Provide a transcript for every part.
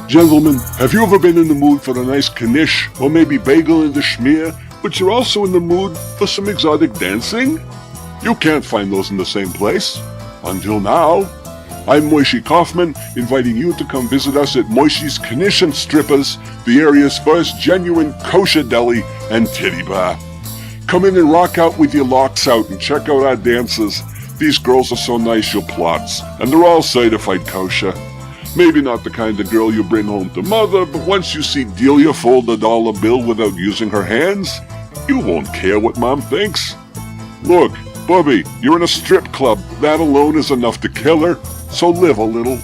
Gentlemen, have you ever been in the mood for a nice knish or maybe bagel in the schmear, but you're also in the mood for some exotic dancing? You can't find those in the same place. Until now. I'm Moishi Kaufman, inviting you to come visit us at Moishi's Knish and Strippers, the area's first genuine kosher deli and titty bar. Come in and rock out with your locks out and check out our dancers. These girls are so nice you'll plots, and they're all certified kosher. Maybe not the kind of girl you bring home to mother, but once you see Delia fold a dollar bill without using her hands, you won't care what mom thinks. Look, Bubby, you're in a strip club. That alone is enough to kill her, so live a little.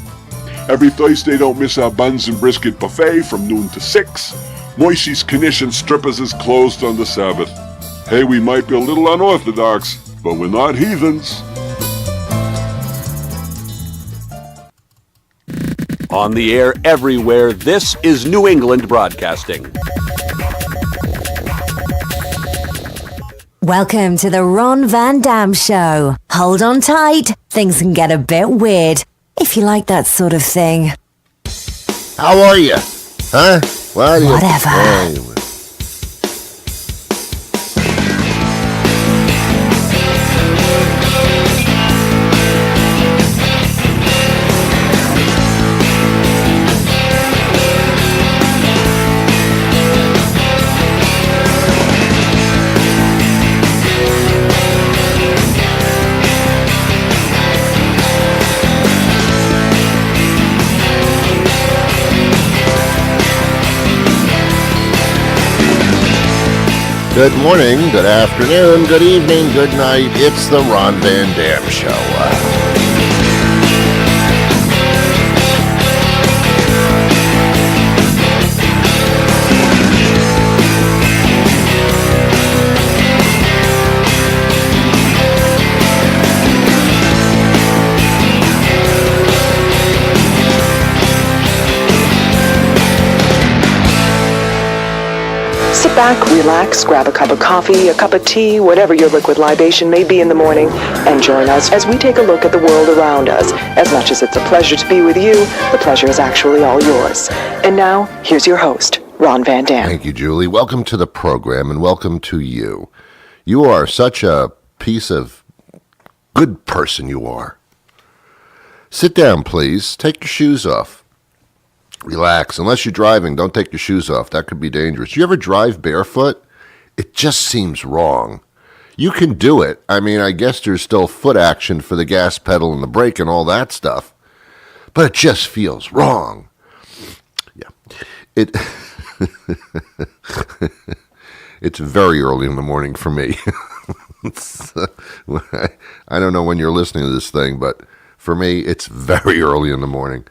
Every Thursday, don't miss our buns and brisket buffet from noon to 6. Moishi's Knish and Strippers is closed on the Sabbath. Hey, we might be a little unorthodox, but we're not heathens. On the air everywhere, this is New England Broadcasting. Welcome to the Ron Van Dam Show. Hold on tight. Things can get a bit weird, if you like that sort of thing. How are you? Huh? Whatever. Good morning, good afternoon, good evening, good night. It's the Ron Van Dam Show. Sit back, relax, grab a cup of coffee, a cup of tea, whatever your liquid libation may be in the morning, and join us as we take a look at the world around us. As much as it's a pleasure to be with you, the pleasure is actually all yours. And now, here's your host, Ron Van Dam. Thank you, Julie. Welcome to the program, and welcome to you. You are such a piece of good person, you are. Sit down, please. Take your shoes off. Relax. Unless you're driving, don't take your shoes off. That could be dangerous. You ever drive barefoot? It just seems wrong. You can do it. I mean, I guess there's still foot action for the gas pedal and the brake and all that stuff. But it just feels wrong. Yeah. It's very early in the morning for me. I don't know when you're listening to this thing, but for me, it's very early in the morning.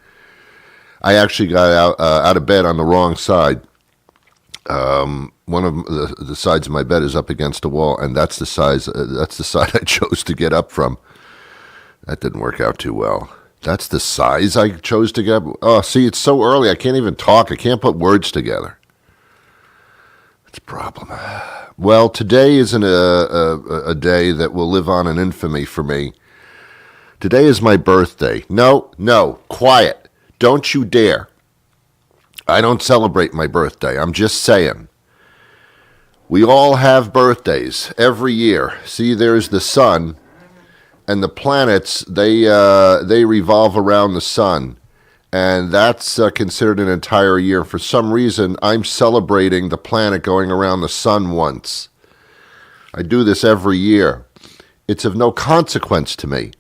I actually got out of bed on the wrong side. One of the sides of my bed is up against a wall, and that's the side I chose to get up from. That didn't work out too well. That's the size I chose to get up. Oh, see, it's so early, I can't even talk. I can't put words together. It's a problem. Well, today isn't a day that will live on in infamy for me. Today is my birthday. No, quiet. Don't you dare. I don't celebrate my birthday. I'm just saying. We all have birthdays every year. See, there's the sun, and the planets, they revolve around the sun, and that's considered an entire year. For some reason, I'm celebrating the planet going around the sun once. I do this every year. It's of no consequence to me.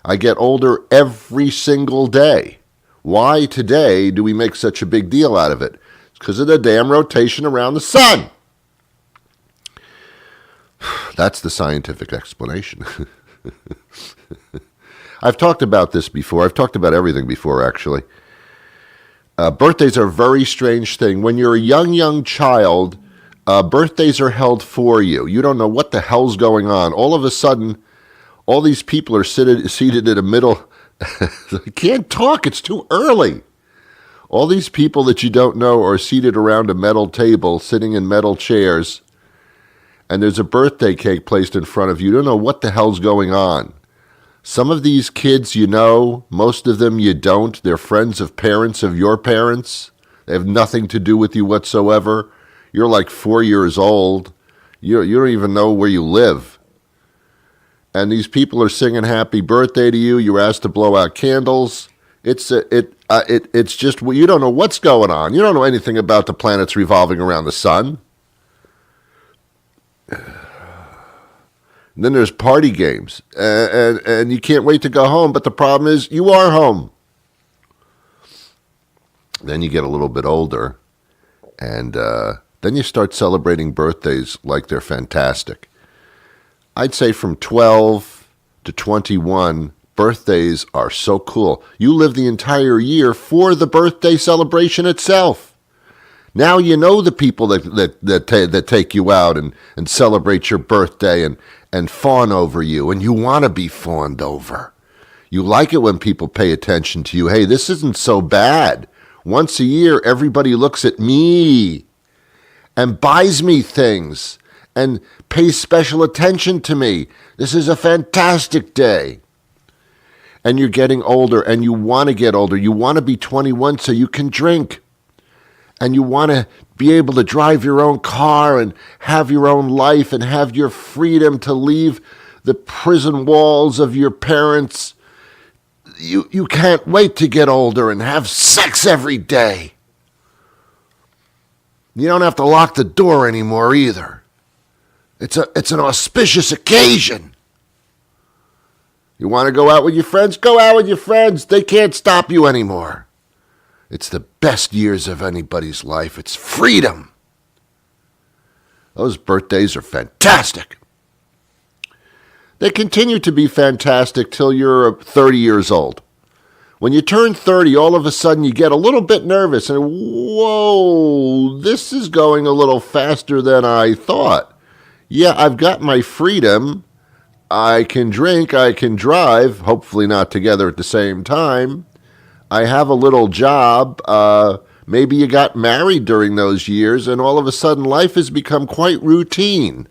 I get older every single day. Why today do we make such a big deal out of it? It's because of the damn rotation around the sun. That's the scientific explanation. I've talked about this before. I've talked about everything before, actually. Birthdays are a very strange thing. When you're a young child, birthdays are held for you. You don't know what the hell's going on. All of a sudden, all these people are seated in the middle. I can't talk. It's too early. All these people that you don't know are seated around a metal table, sitting in metal chairs, and there's a birthday cake placed in front of you. You don't know what the hell's going on. Some of these kids you know, most of them you don't. They're friends of parents of your parents. They have nothing to do with you whatsoever. You're like 4 years old. You don't even know where you live. And these people are singing happy birthday to you. You're asked to blow out candles. It's just, you don't know what's going on. You don't know anything about the planets revolving around the sun. And then there's party games. And you can't wait to go home. But the problem is you are home. Then you get a little bit older. And then you start celebrating birthdays like they're fantastic. I'd say from 12 to 21, birthdays are so cool. You live the entire year for the birthday celebration itself. Now you know the people that take you out and celebrate your birthday and fawn over you, and you want to be fawned over. You like it when people pay attention to you. Hey, this isn't so bad. Once a year, everybody looks at me and buys me things and pays special attention to me. This is a fantastic day. And you're getting older, and you want to get older. You want to be 21 so you can drink. And you want to be able to drive your own car and have your own life and have your freedom to leave the prison walls of your parents. You can't wait to get older and have sex every day. You don't have to lock the door anymore either. It's an auspicious occasion. You want to go out with your friends? Go out with your friends. They can't stop you anymore. It's the best years of anybody's life. It's freedom. Those birthdays are fantastic. They continue to be fantastic till you're 30 years old. When you turn 30, all of a sudden you get a little bit nervous and, whoa, this is going a little faster than I thought. Yeah, I've got my freedom. I can drink, I can drive, hopefully not together at the same time. I have a little job. Maybe you got married during those years, and all of a sudden life has become quite routine.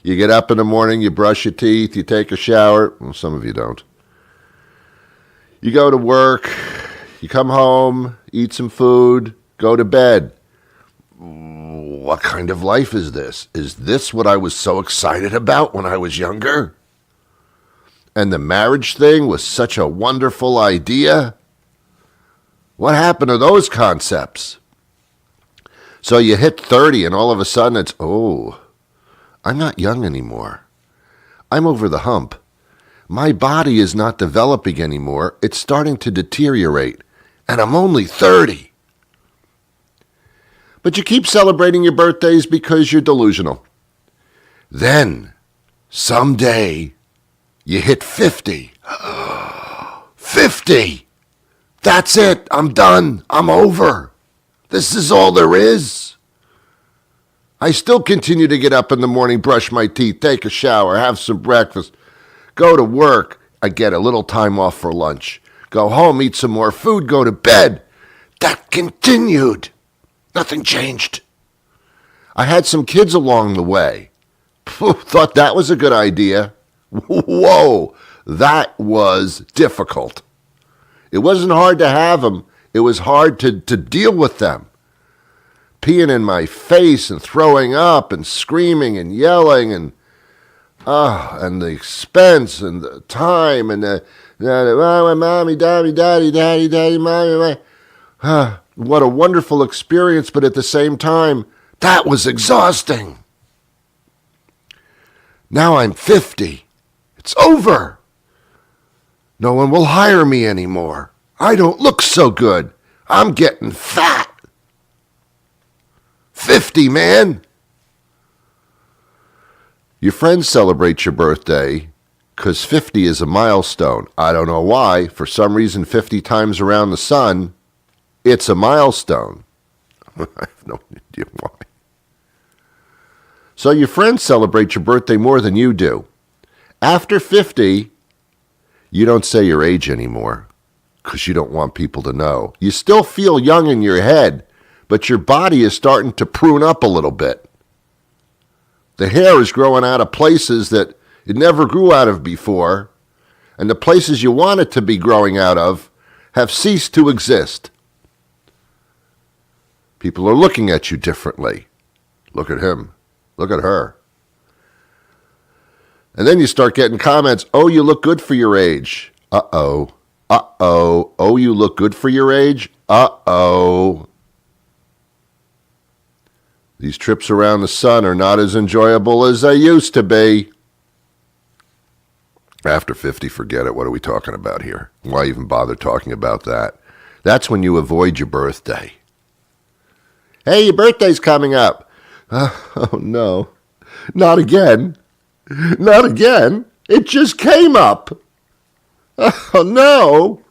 You get up in the morning, you brush your teeth, you take a shower. Well, some of you don't. You go to work, you come home, eat some food, go to bed. What kind of life is this? Is this what I was so excited about when I was younger? And the marriage thing was such a wonderful idea? What happened to those concepts? So you hit 30 and all of a sudden it's, I'm not young anymore. I'm over the hump. My body is not developing anymore. It's starting to deteriorate. And I'm only 30. But you keep celebrating your birthdays because you're delusional. Then, someday, you hit 50. 50! That's it. I'm done. I'm over. This is all there is. I still continue to get up in the morning, brush my teeth, take a shower, have some breakfast, go to work. I get a little time off for lunch. Go home, eat some more food, go to bed. That continued. Nothing changed. I had some kids along the way. Thought that was a good idea. Whoa, that was difficult. It wasn't hard to have them. It was hard to deal with them. Peeing in my face and throwing up and screaming and yelling and the expense and the time and the mommy, daddy, mommy. What a wonderful experience, but at the same time, that was exhausting. Now I'm 50. It's over. No one will hire me anymore. I don't look so good. I'm getting fat. 50, man. Your friends celebrate your birthday because 50 is a milestone. I don't know why. For some reason, 50 times around the sun, it's a milestone. I have no idea why. So your friends celebrate your birthday more than you do. After 50, you don't say your age anymore because you don't want people to know. You still feel young in your head, but your body is starting to prune up a little bit. The hair is growing out of places that it never grew out of before, and the places you want it to be growing out of have ceased to exist. People are looking at you differently. Look at him. Look at her. And then you start getting comments, oh, you look good for your age. Uh-oh. Uh-oh. Oh, you look good for your age? Uh-oh. These trips around the sun are not as enjoyable as they used to be. After 50, forget it. What are we talking about here? Why even bother talking about that? That's when you avoid your birthday. Hey, your birthday's coming up. Oh, no. Not again. Not again. It just came up. Oh, no.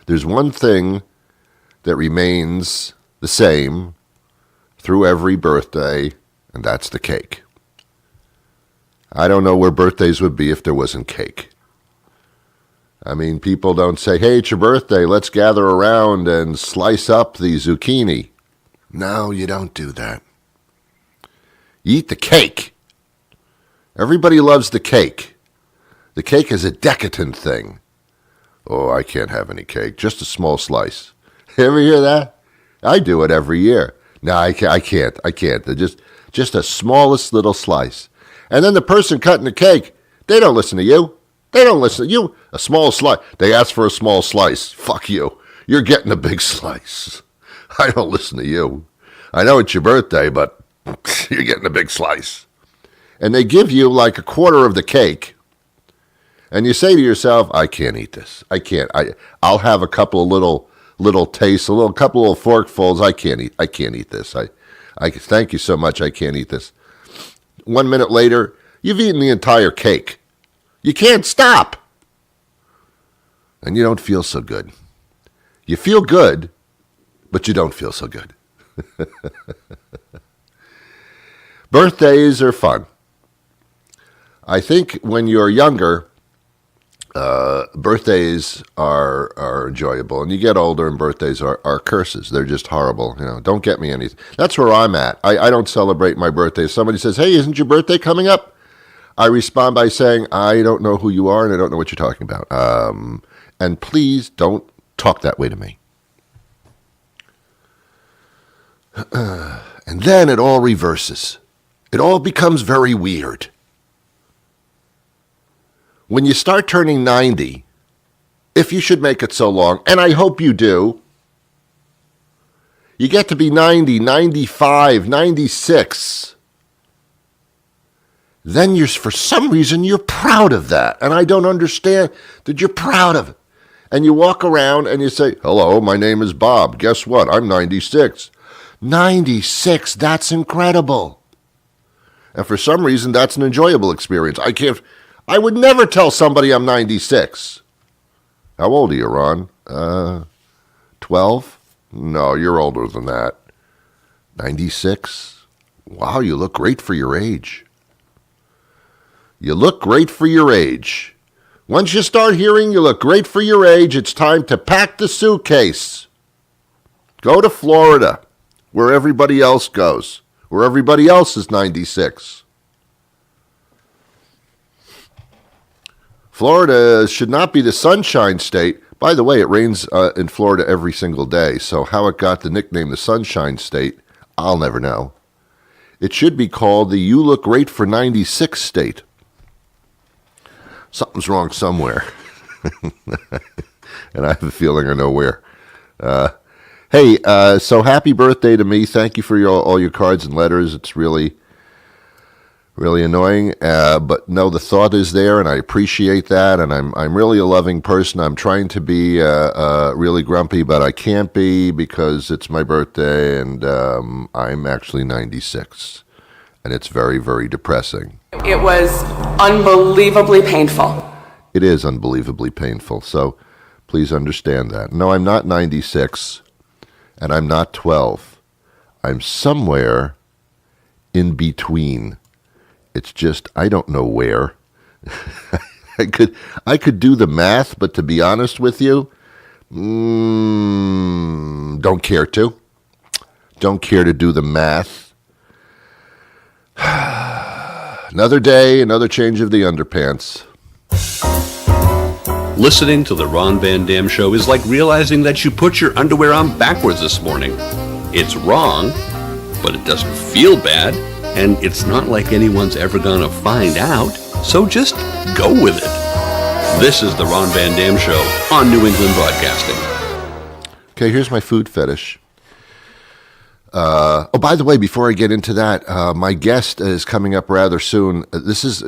There's one thing that remains the same through every birthday, and that's the cake. I don't know where birthdays would be if there wasn't cake. I mean, people don't say, hey, it's your birthday, let's gather around and slice up the zucchini. No, you don't do that. You eat the cake. Everybody loves the cake. The cake is a decadent thing. Oh, I can't have any cake, just a small slice. Ever hear that? I do it every year. No, I can't. Just the smallest little slice. And then the person cutting the cake, they don't listen to you. They don't listen to you. A small slice. They ask for a small slice. Fuck you. You're getting a big slice. I don't listen to you. I know it's your birthday, but you're getting a big slice. And they give you like a quarter of the cake. And you say to yourself, I can't eat this. I can't. I'll have a couple of little tastes, couple of little forkfuls. I can't eat this. I thank you so much. I can't eat this. 1 minute later, you've eaten the entire cake. You can't stop. And you don't feel so good. You feel good, but you don't feel so good. Birthdays are fun. I think when you're younger, birthdays are enjoyable, and you get older and birthdays are curses. They're just horrible. Don't get me anything. That's where I'm at. I don't celebrate my birthday. If somebody says, hey, isn't your birthday coming up? I respond by saying, I don't know who you are and I don't know what you're talking about. And please don't talk that way to me. And then it all reverses. It all becomes very weird. When you start turning 90, if you should make it so long, and I hope you do, you get to be 90, 95, 96. Then for some reason, you're proud of that. And I don't understand that you're proud of it. And you walk around and you say, hello, my name is Bob. Guess what? I'm 96. 96, that's incredible. And for some reason, that's an enjoyable experience. I would never tell somebody I'm 96. How old are you, Ron? 12? No, you're older than that. 96? Wow, you look great for your age. You look great for your age. Once you start hearing you look great for your age, it's time to pack the suitcase. Go to Florida, where everybody else goes, where everybody else is 96. Florida should not be the Sunshine State. By the way, it rains in Florida every single day, so how it got the nickname the Sunshine State, I'll never know. It should be called the You Look Great for 96 State. Something's wrong somewhere. And I have a feeling I know where. Hey, so happy birthday to me. Thank you for all your cards and letters. It's really annoying. But no, the thought is there, and I appreciate that. And I'm really a loving person. I'm trying to be really grumpy, but I can't be because it's my birthday, and I'm actually 96. And it's very, very depressing. It was unbelievably painful. It is unbelievably painful, so please understand that. No, I'm not 96, and I'm not 12. I'm somewhere in between. It's just, I don't know where. I could do the math, but to be honest with you, don't care to. Don't care to do the math. Another day, another change of the underpants. Listening to the Ron Van Dam Show is like realizing that you put your underwear on backwards this morning. It's wrong, but it doesn't feel bad, and it's not like anyone's ever gonna find out, so just go with it. This is the Ron Van Dam Show on New England Broadcasting. Okay, here's my food fetish. By the way, before I get into that, my guest is coming up rather soon. This is,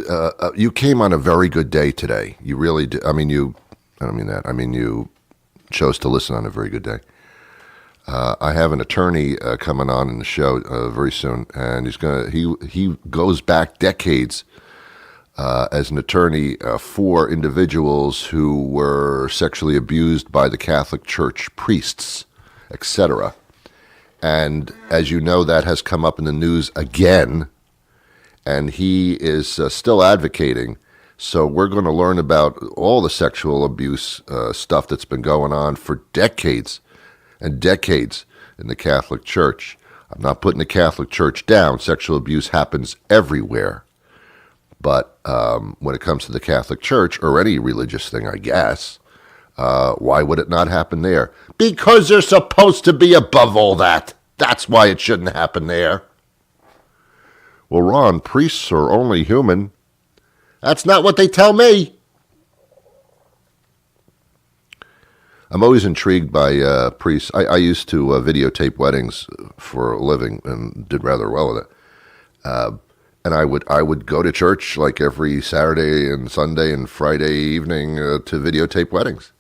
you came on a very good day today. You really did. I don't mean that. I mean, you chose to listen on a very good day. I have an attorney coming on in the show very soon, and he goes back decades as an attorney for individuals who were sexually abused by the Catholic Church priests, etc. And as you know, that has come up in the news again, and he is still advocating. So we're going to learn about all the sexual abuse stuff that's been going on for decades and decades in the Catholic Church. I'm not putting the Catholic Church down. Sexual abuse happens everywhere. But when it comes to the Catholic Church, or any religious thing, I guess, why would it not happen there? Because they're supposed to be above all that. That's why it shouldn't happen there. Well, Ron, priests are only human. That's not what they tell me. I'm always intrigued by priests. I used to videotape weddings for a living and did rather well with it. And I would go to church like every Saturday and Sunday and Friday evening to videotape weddings.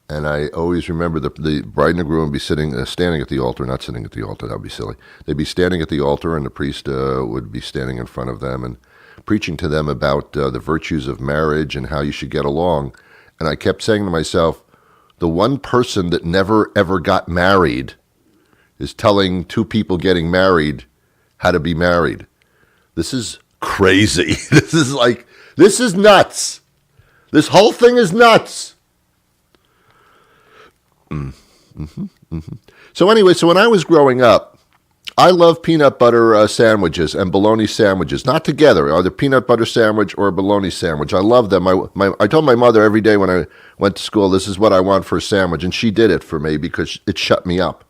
And I always remember the bride and the groom would be standing at the altar, not sitting at the altar, that would be silly. They'd be standing at the altar, and the priest would be standing in front of them and preaching to them about the virtues of marriage and how you should get along. And I kept saying to myself, the one person that never ever got married is telling two people getting married how to be married. This is crazy. This is nuts. This whole thing is nuts. So anyway, when I was growing up, I love peanut butter sandwiches and bologna sandwiches, not together, either peanut butter sandwich or a bologna sandwich. I love them. I told my mother every day when I went to school, this is what I want for a sandwich, and she did it for me because it shut me up.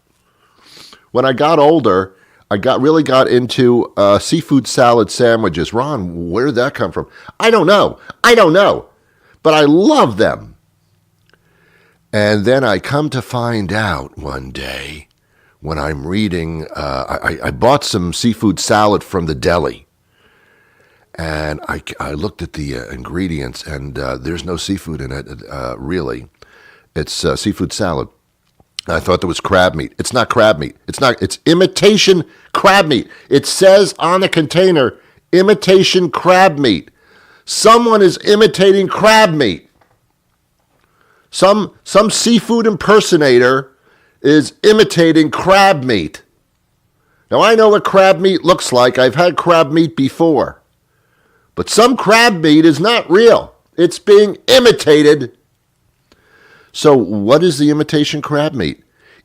When I got older, I really got into seafood salad sandwiches. Ron, where did that come from? I don't know, but I love them. And then I come to find out one day when I'm reading, I bought some seafood salad from the deli. And I looked at the ingredients, and there's no seafood in it, really. It's seafood salad. I thought there was crab meat. It's not crab meat. It's imitation crab meat. It says on the container, imitation crab meat. Someone is imitating crab meat. Some seafood impersonator is imitating crab meat. Now, I know what crab meat looks like. I've had crab meat before. But some crab meat is not real. It's being imitated. So what is the imitation crab meat?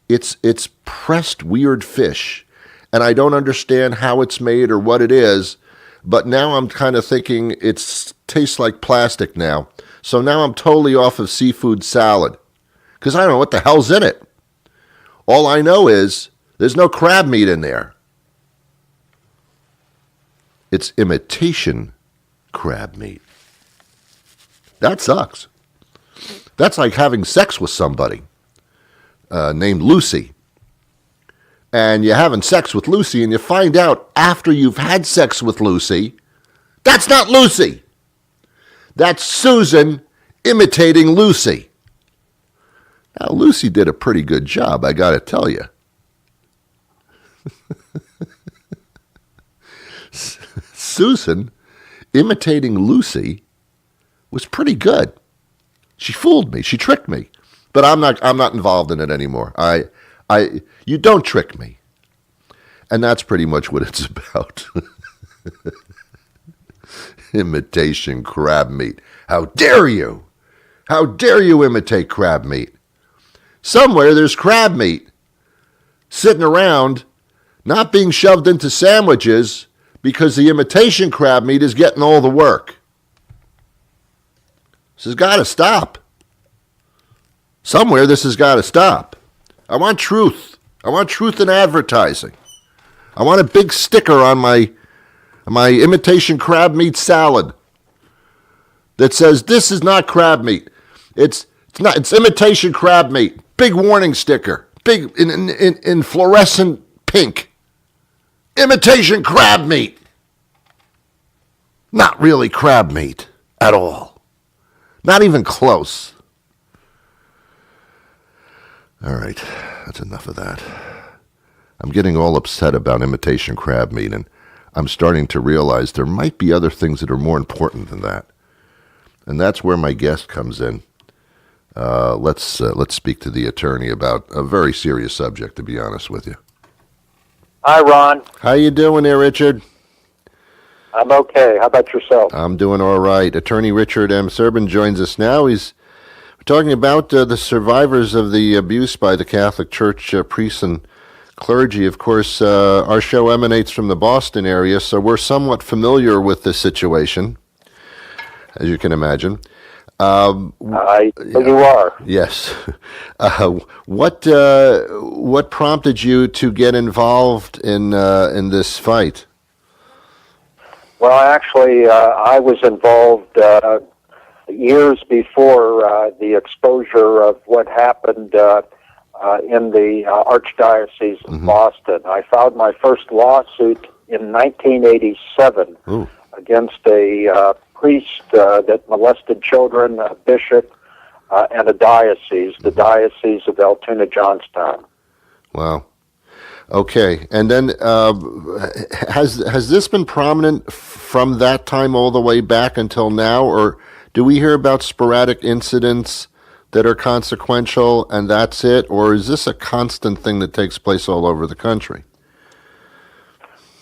It's pressed weird fish. And I don't understand how it's made or what it is. But now I'm kind of thinking it tastes like plastic now. So now I'm totally off of seafood salad because I don't know what the hell's in it. All I know is there's no crab meat in there. It's imitation crab meat. That sucks. That's like having sex with somebody named Lucy. And you're having sex with Lucy and you find out after you've had sex with Lucy, that's not Lucy. That's Susan imitating Lucy. Now, Lucy did a pretty good job, I got to tell you. Susan imitating Lucy was pretty good. She fooled me. She tricked me. But I'm not involved in it anymore. You don't trick me. And that's pretty much what it's about. Imitation crab meat. How dare you? How dare you imitate crab meat? Somewhere there's crab meat sitting around, not being shoved into sandwiches because the imitation crab meat is getting all the work. This has got to stop. Somewhere this has got to stop. I want truth. I want truth in advertising. I want a big sticker on my imitation crab meat salad that says this is not crab meat. It's imitation crab meat. Big warning sticker. Big in fluorescent pink. Imitation crab meat. Not really crab meat at all. Not even close. All right, that's enough of that. I'm getting all upset about imitation crab meat, and I'm starting to realize there might be other things that are more important than that. And that's where my guest comes in. Let's speak to the attorney about a very serious subject, to be honest with you. Hi, Ron. How you doing there, Richard? I'm okay. How about yourself? I'm doing all right. Attorney Richard M. Serbin joins us now. We're talking about the survivors of the abuse by the Catholic Church priests and clergy. Of course, our show emanates from the Boston area, so we're somewhat familiar with this situation, as you can imagine. You are. Yes. What prompted you to get involved in this fight? Well, actually, I was involved years before the exposure of what happened in the Archdiocese of Boston. I filed my first lawsuit in 1987 against a priest that molested children, a bishop, and a diocese, the Diocese of Altoona, Johnstown. Wow. Okay, and then has this been prominent from that time all the way back until now, or do we hear about sporadic incidents that are consequential and that's it, or is this a constant thing that takes place all over the country?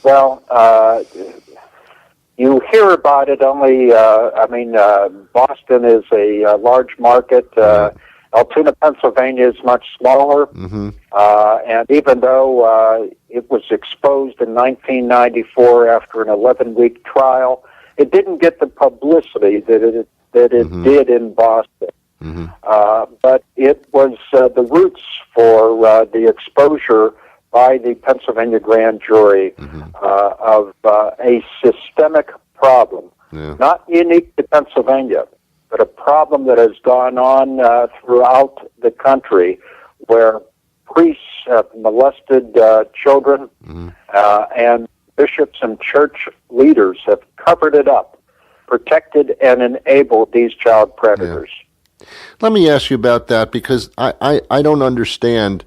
Well, you hear about it only, Boston is a large market. Altoona, Pennsylvania is much smaller. And even though it was exposed in 1994 after an 11-week trial, it didn't get the publicity that it did in Boston. But it was the roots for the exposure by the Pennsylvania grand jury of a systemic problem, not unique to Pennsylvania, but a problem that has gone on throughout the country where priests have molested children and bishops and church leaders have covered it up, protected and enabled these child predators. Let me ask you about that, because I don't understand.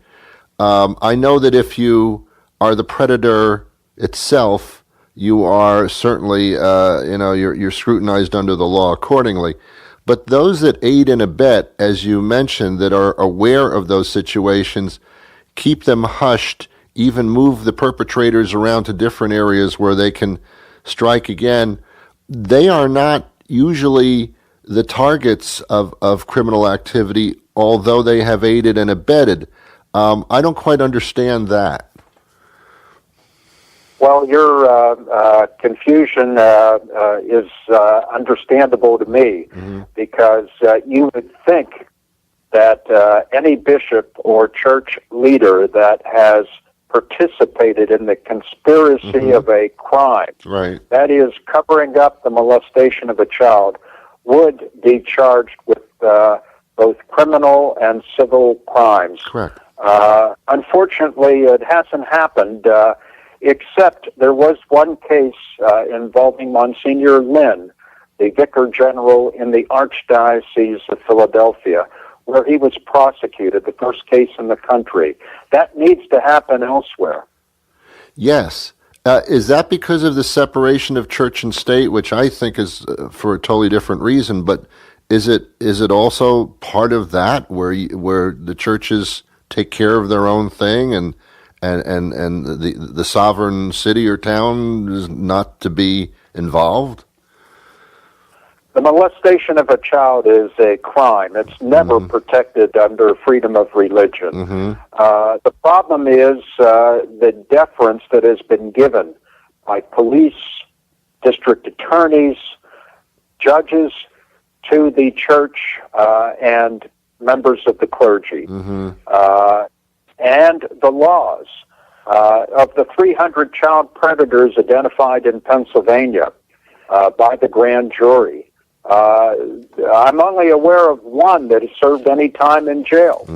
I know that if you are the predator itself, you are certainly, you're scrutinized under the law accordingly. But those that aid and abet, as you mentioned, that are aware of those situations, keep them hushed, even move the perpetrators around to different areas where they can strike again, they are not usually the targets of criminal activity, although they have aided and abetted. I don't quite understand that. Well, your confusion is understandable to me, because you would think that any bishop or church leader that has participated in the conspiracy of a crime, that is covering up the molestation of a child, would be charged with both criminal and civil crimes. Correct. Unfortunately, it hasn't happened, except there was one case involving Monsignor Lynn, the Vicar General in the Archdiocese of Philadelphia, where he was prosecuted, the first case in the country. That needs to happen elsewhere. Yes. Is that because of the separation of church and state, which I think is for a totally different reason, but is it also part of that where the churches take care of their own thing and the sovereign city or town is not to be involved? The molestation of a child is a crime. It's never protected under freedom of religion. The problem is the deference that has been given by police, district attorneys, judges to the church and members of the clergy, and the laws. Of the 300 child predators identified in Pennsylvania by the grand jury, I'm only aware of one that has served any time in jail.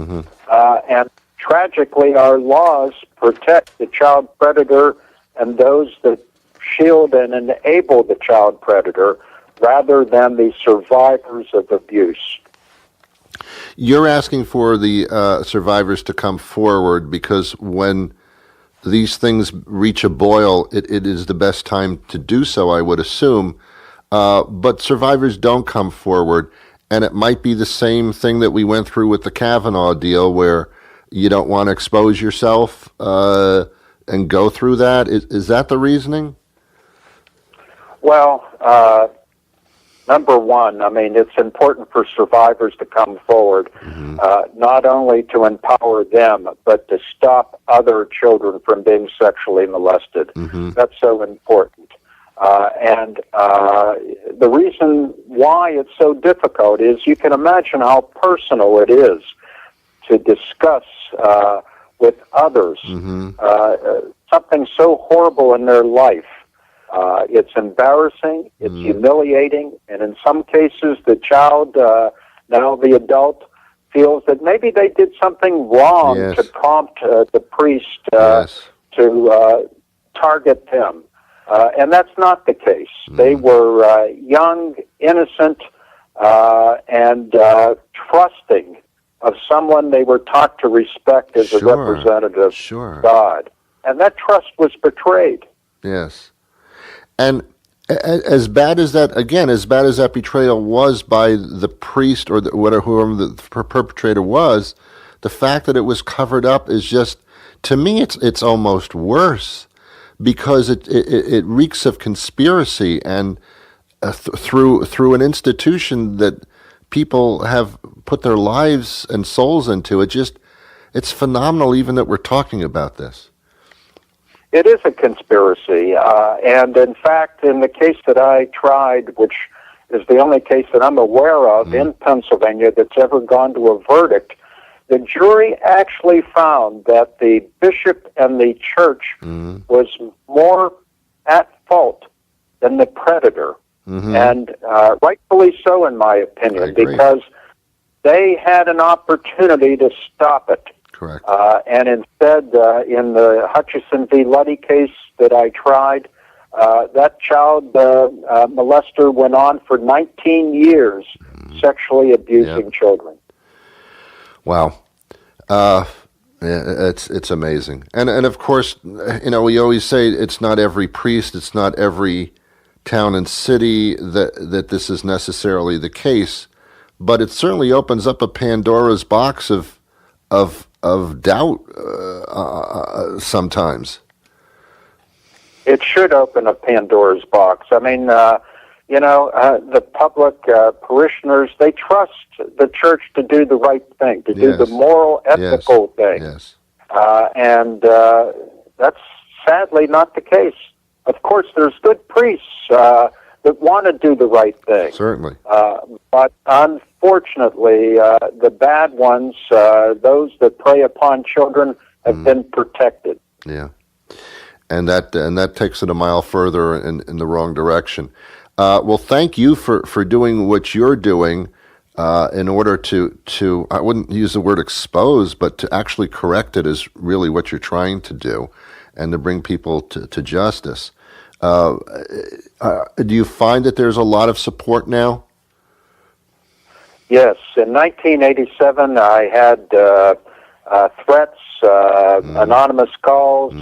And tragically, our laws protect the child predator and those that shield and enable the child predator rather than the survivors of abuse. You're asking for the survivors to come forward because when these things reach a boil, it is the best time to do so, I would assume. But survivors don't come forward, and it might be the same thing that we went through with the Kavanaugh deal where you don't want to expose yourself and go through that. Is that the reasoning? Well, number one, I mean, it's important for survivors to come forward, not only to empower them, but to stop other children from being sexually molested. That's so important. And the reason why it's so difficult is you can imagine how personal it is to discuss with others something so horrible in their life. It's embarrassing, it's humiliating, and in some cases the child, now the adult, feels that maybe they did something wrong to prompt the priest to target them. And that's not the case. They were young, innocent, and trusting of someone they were taught to respect as a representative of God. And that trust was betrayed. Yes. And as bad as that, again, as bad as that betrayal was by the priest or whoever the perpetrator was, the fact that it was covered up is just, to me, it's almost worse because it reeks of conspiracy and through an institution that people have put their lives and souls into. It's phenomenal even that we're talking about this. It is a conspiracy, and in fact, in the case that I tried, which is the only case that I'm aware of in Pennsylvania that's ever gone to a verdict, the jury actually found that the bishop and the church was more at fault than the predator, and rightfully so, in my opinion, because they had an opportunity to stop it. Correct. And instead, in the Hutchison v. Luddy case that I tried, that child molester went on for 19 years sexually abusing children. Wow. It's amazing. And of course, we always say it's not every priest, it's not every town and city that this is necessarily the case, but it certainly opens up a Pandora's box of doubt sometimes. It should open a Pandora's box. I mean, the public parishioners, they trust the church to do the right thing, to do the moral, ethical thing. Yes. And that's sadly not the case. Of course, there's good priests that want to do the right thing. Certainly. But unfortunately, the bad ones, those that prey upon children, have been protected. Yeah. And that takes it a mile further in the wrong direction. Well, thank you for doing what you're doing in order to, I wouldn't use the word expose, but to actually correct it is really what you're trying to do, and to bring people to justice. Do you find that there's a lot of support now? Yes. In 1987, I had threats, anonymous calls.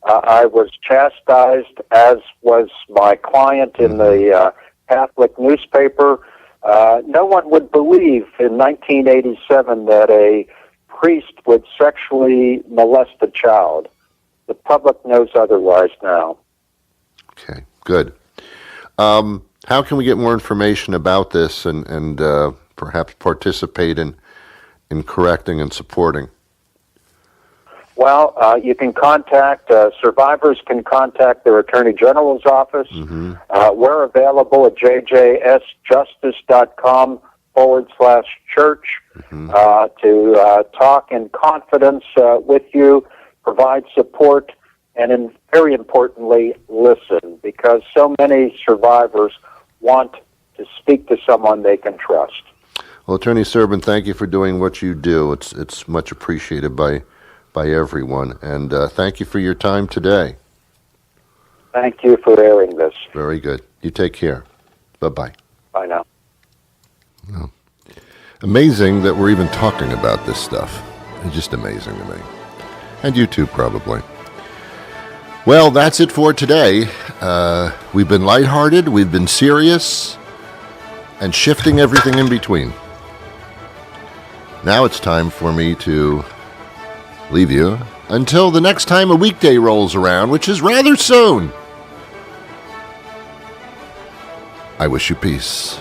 I was chastised, as was my client in the Catholic newspaper. No one would believe in 1987 that a priest would sexually molest a child. The public knows otherwise now. Okay, good. How can we get more information about this and perhaps participate in correcting and supporting? Well, you can contact, survivors can contact their Attorney General's office. We're available at jjsjustice.com/church to talk in confidence with you, provide support, and very importantly, listen, because so many survivors want to speak to someone they can trust. Well, Attorney Serbin, thank you for doing what you do. It's much appreciated by everyone, and thank you for your time today. Thank you for airing this. Very good. You take care. Bye-bye. Bye now. Oh. Amazing that we're even talking about this stuff. It's just amazing to me. And you too, probably. Well, that's it for today. We've been lighthearted, we've been serious, and shifting everything in between. Now it's time for me to leave you until the next time a weekday rolls around, which is rather soon. I wish you peace.